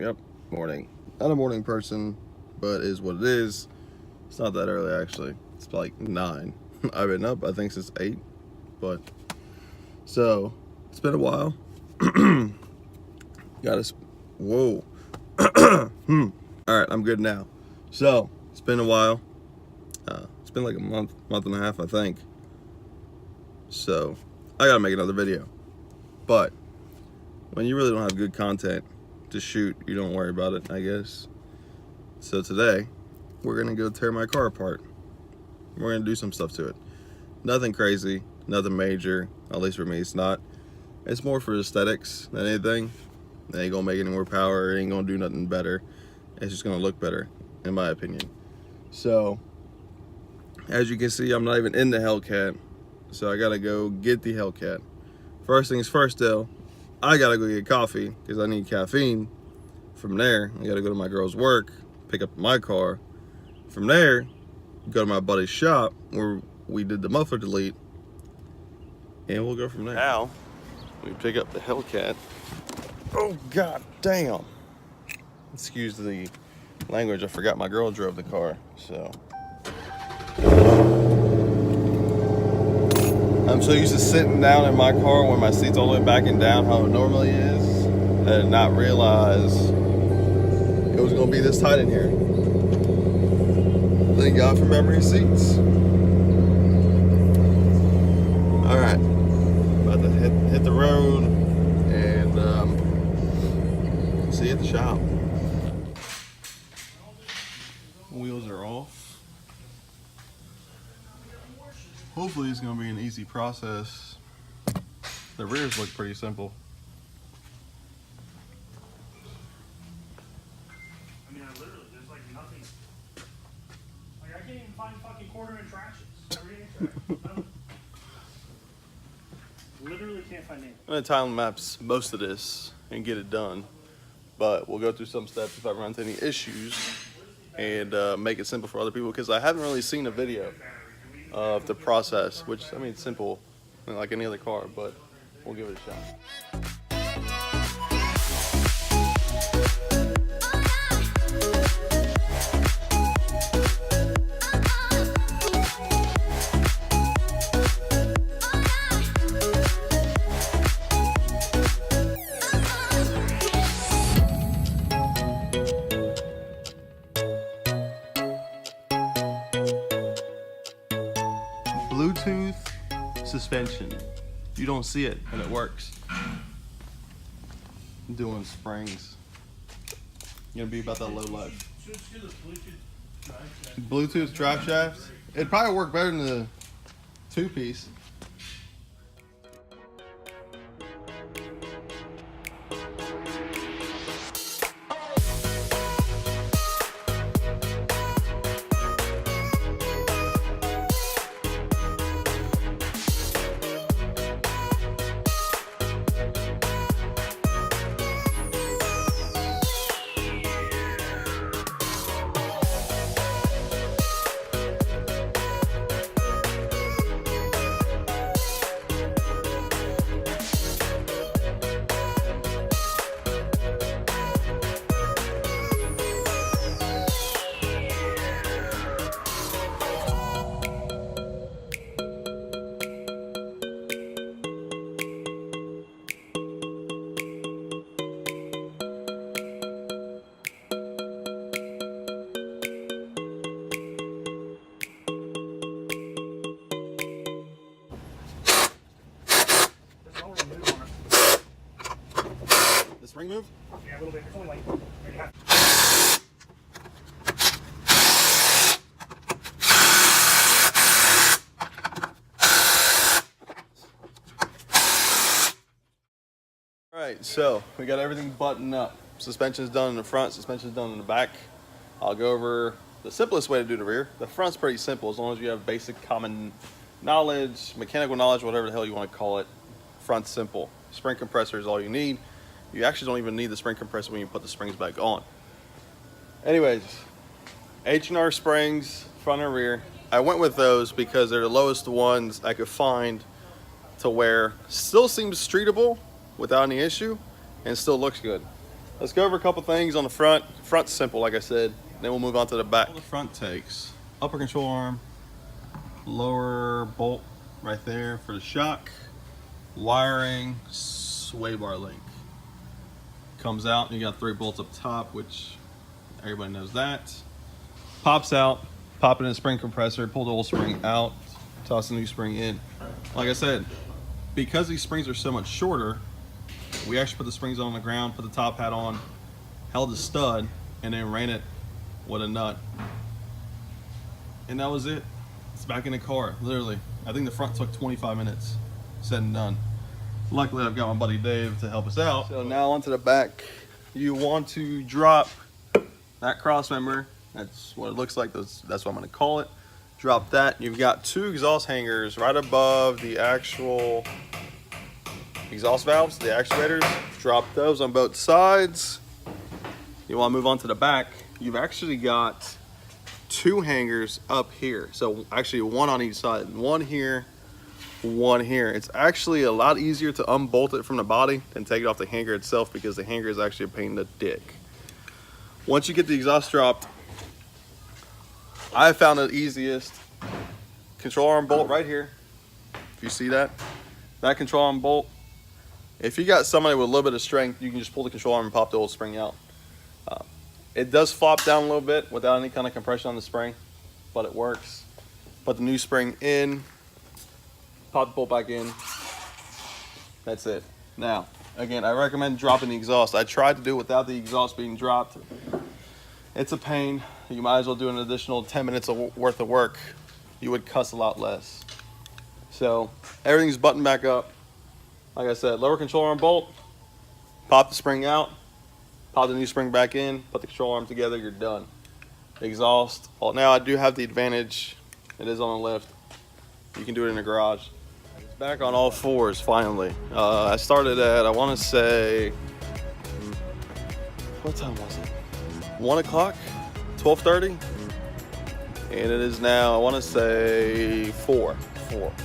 Yep, morning. Not a morning person, but is what it is. It's not that early actually. It's like 9. I've been up I think since 8, but so it's been a while. Got us. Whoa. All right, I'm good now. So it's been a while. It's been like a month and a half, I think. So I gotta make another video. But when you really don't have good content to shoot, you don't worry about it, I guess. So today we're gonna go tear my car apart. We're gonna do some stuff to it. Nothing crazy, nothing major. At least for me, it's not. It's more for aesthetics than anything. It ain't gonna make any more power. It ain't gonna do nothing better. It's just gonna look better, in my opinion. So, as you can see, I'm not even in the Hellcat. So I gotta go get the Hellcat. First things first though, I gotta go get coffee because I need caffeine. From there, I gotta go to my girl's work, pick up my car. From there, go to my buddy's shop where we did the muffler delete, and we'll go from there. Now, we pick up the Hellcat. Oh, god damn. Excuse the language, I forgot my girl drove the car, so. I'm so used to sitting down in my car when my seat's all the way back and down how it normally is, that I did not realize it was gonna be this tight in here. Thank God for memory seats. All right, about to hit the road and see you at the shop. Wheels are off. Hopefully it's gonna be an easy process. The rears look pretty simple. I mean, I literally, there's like nothing. Like, I can't even find fucking quarter-inch ratchets. Literally can't find anything. I'm gonna time lapse most of this and get it done, but we'll go through some steps if I run into any issues and make it simple for other people, because I haven't really seen a video of the process, which, I mean, it's simple like any other car, but we'll give it a shot. Bluetooth suspension. You don't see it, and it works. I'm doing springs. Gonna be about that low life. Bluetooth drive shaft. It'd probably work better than the 2-piece. Spring move? Yeah, a little bit. It's only like maybe half. All right, so we got everything buttoned up. Suspension's done in the front, suspension's done in the back. I'll go over the simplest way to do the rear. The front's pretty simple as long as you have basic common knowledge, mechanical knowledge, whatever the hell you want to call it. Front's simple. Spring compressor is all you need. You actually don't even need the spring compressor when you put the springs back on. Anyways, H&R springs, front and rear. I went with those because they're the lowest ones I could find to where still seems streetable without any issue and still looks good. let's go over a couple things on the front. Front's simple, like I said. Then we'll move on to the back. All the front takes: upper control arm, lower bolt right there for the shock, wiring, sway bar link. Comes out, and you got 3 bolts up top, which everybody knows that. Pops out, pop it in a spring compressor, pull the old spring out, toss the new spring in. Like I said, because these springs are so much shorter, we actually put the springs on the ground, put the top hat on, held the stud, and then ran it with a nut. And that was it. It's back in the car, literally. I think the front took 25 minutes, said and done. Luckily, I've got my buddy Dave to help us out. So now onto the back. You want to drop that cross member. That's what it looks like. That's what I'm gonna call it. Drop that. You've got 2 exhaust hangers right above the actual exhaust valves, the actuators. Drop those on both sides. You want to move on to the back. You've actually got 2 hangers up here. So actually 1 on each side. 1 here, 1 here. It's actually a lot easier to unbolt it from the body than take it off the hanger itself, because the hanger is actually a pain in the dick. Once you get the exhaust dropped, I found it easiest. Control arm bolt right here. If you see that, that control arm bolt. If you got somebody with a little bit of strength, you can just pull the control arm and pop the old spring out. It does flop down a little bit without any kind of compression on the spring, but it works. Put the new spring in, pop the bolt back in. That's it. Now, again, I recommend dropping the exhaust. I tried to do it without the exhaust being dropped. It's a pain. You might as well do an additional 10 minutes worth of work. You would cuss a lot less. So everything's buttoned back up. Like I said, lower control arm bolt, pop the spring out, pop the new spring back in, put the control arm together, you're done. Exhaust. Well, now I do have the advantage. It is on the lift. You can do it in the garage. It's back on all 4s finally. I started at, I want to say, what time was it? 1 o'clock, 12:30, and it is now, I want to say 4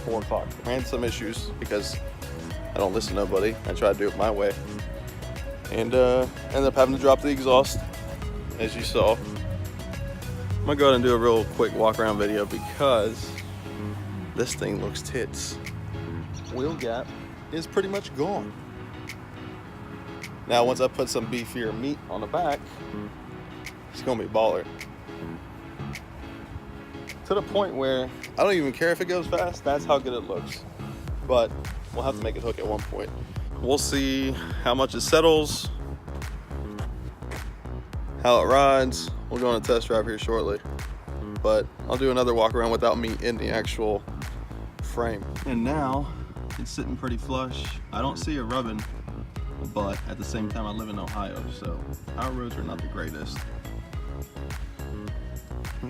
o'clock. I had some issues because I don't listen to nobody. I try to do it my way, and ended up having to drop the exhaust, as you saw. I'm gonna go ahead and do a real quick walk around video because this thing looks tits. Wheel gap is pretty much gone. Now, once I put some beefier meat on the back, it's gonna be baller. To the point where I don't even care if it goes fast. That's how good it looks. But we'll have to make it hook at one point. We'll see how much it settles, how it rides. We'll go on a test drive here shortly. But I'll do another walk around without me in the actual frame. And now it's sitting pretty flush. I don't see it rubbing, but at the same time I live in Ohio, so our roads are not the greatest.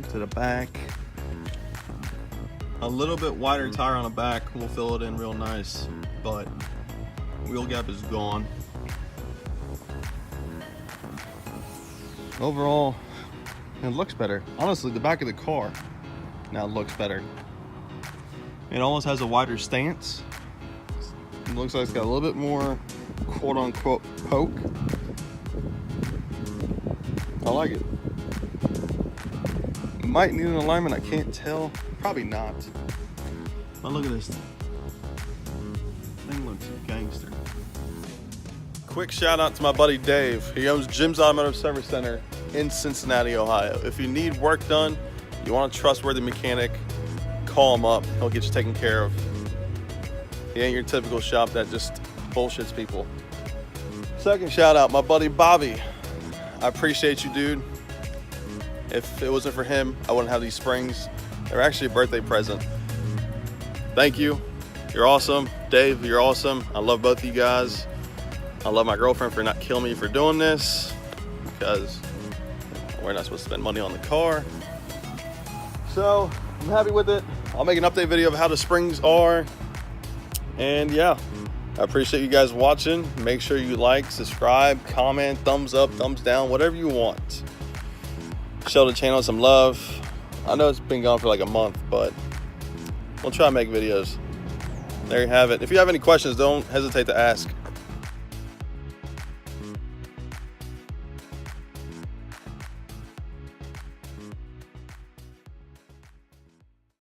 To the back, a little bit wider tire on the back will fill it in real nice, but wheel gap is gone. Overall, it looks better. Honestly, the back of the car now looks better. It almost has a wider stance. It looks like it's got a little bit more quote-unquote poke. I like it. Might need an alignment, I can't tell. Probably not. But look at this thing looks gangster. Quick shout out to my buddy Dave. He owns Jim's Automotive Service Center in Cincinnati, Ohio. If you need work done, you want a trustworthy mechanic, call him up. He'll get you taken care of. He ain't your typical shop that just bullshits people. Second shout out, my buddy Bobby. I appreciate you, dude. If it wasn't for him, I wouldn't have these springs. They're actually a birthday present. Thank you. You're awesome. Dave, you're awesome. I love both of you guys. I love my girlfriend for not killing me for doing this, because we're not supposed to spend money on the car. So I'm happy with it. I'll make an update video of how the springs are. And yeah, I appreciate you guys watching. Make sure you like, subscribe, comment, thumbs up, thumbs down, whatever you want. Show the channel some love. I know it's been gone for like a month, but we'll try to make videos. There you have it. If you have any questions, don't hesitate to ask.